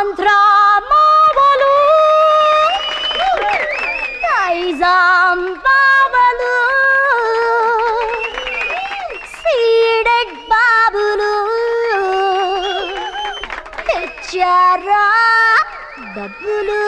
ఆంధ్ర మావలు నైజాం బావలు Ceded బాబులు తెచ్చారా డబ్బులు.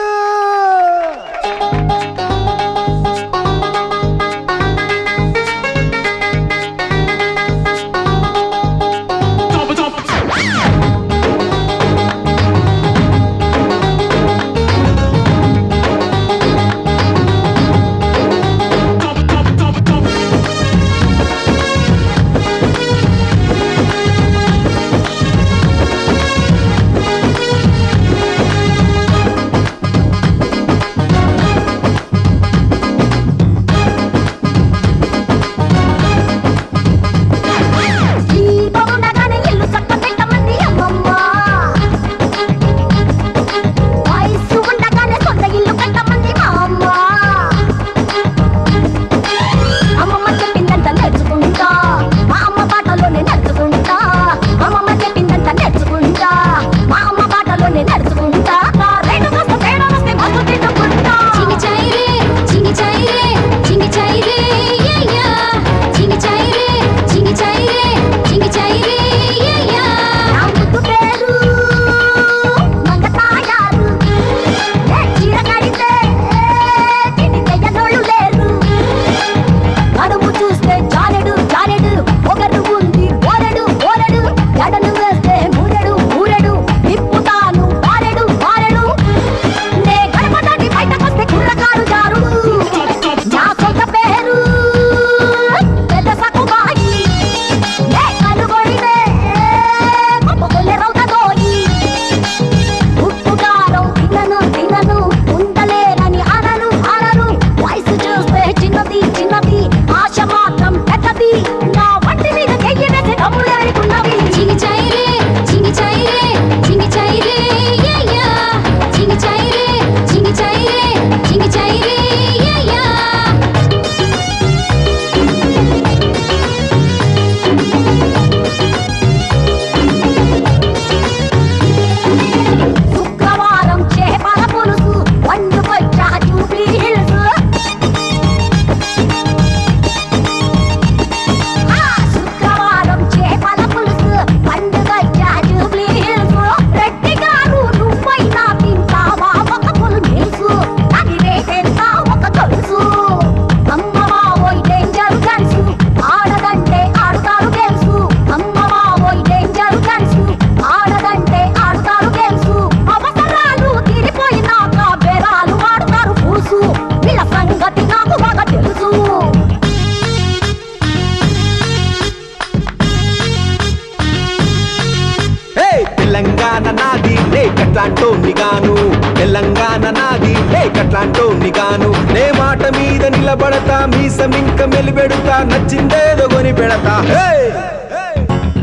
తెలంగాణ నాది లేకట్లాంటోనిగాను, తెలంగాణ నాది లేకట్లాంటోనిగాను. నే మాట మీద నిలబడతా, మీసమింక మెలిపెడతా, నచ్చిందేదో కొని పెడతా.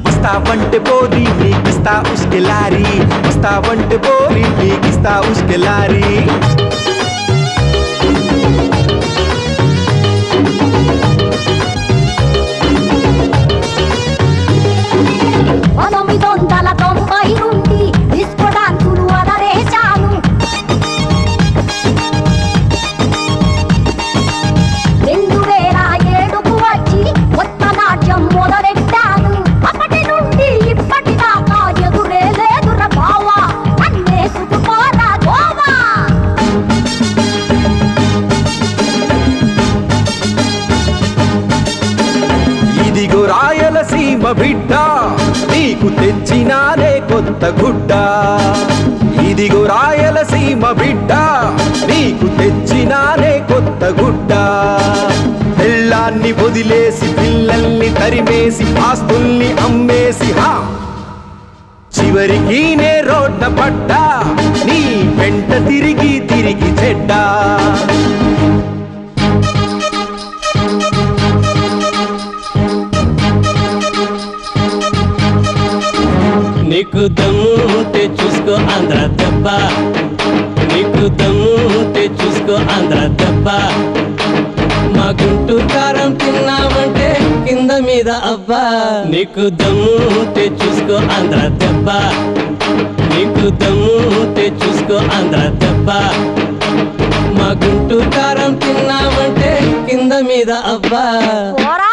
వస్తావంటే పోరి నీకిస్తా ఉస్కెలారి, వస్తావంటే పోరి నీకిస్తా ఉస్కెలారి. ఇదిగో రాయలసీమ బిడ్డ నీకు తెచ్చినానే కొత్త గుడ్డ, ఇదిగో రాయలసీమ బిడ్డ నీకు తెచ్చినానే కొత్త గుడ్డ. పెళ్ళాన్ని వదిలేసి పిల్లల్ని తరిమేసి ఆస్తుల్ని అమ్మేసి చివరికి నే రోడ్న పడ్డా, నీ వెంట తిరిగి తిరిగి చెడ్డా. నీకు దమ్ముంటే చూసుకో ఆంధ్ర దెబ్బ, నీకు దమ్ముంటే చూసుకో ఆంధ్ర దెబ్బ. మా గుంటూరు కారం తిన్నామంటే కింద మీద అబ్బా నీకు దమ్ముంటే చూసుకో ఆంధ్ర దెబ్బ నీకు దమ్ముంటే చూసుకో ఆంధ్ర దెబ్బ మా గుంటూరు కారం తిన్నామంటే కింద మీద అబ్బా పోరా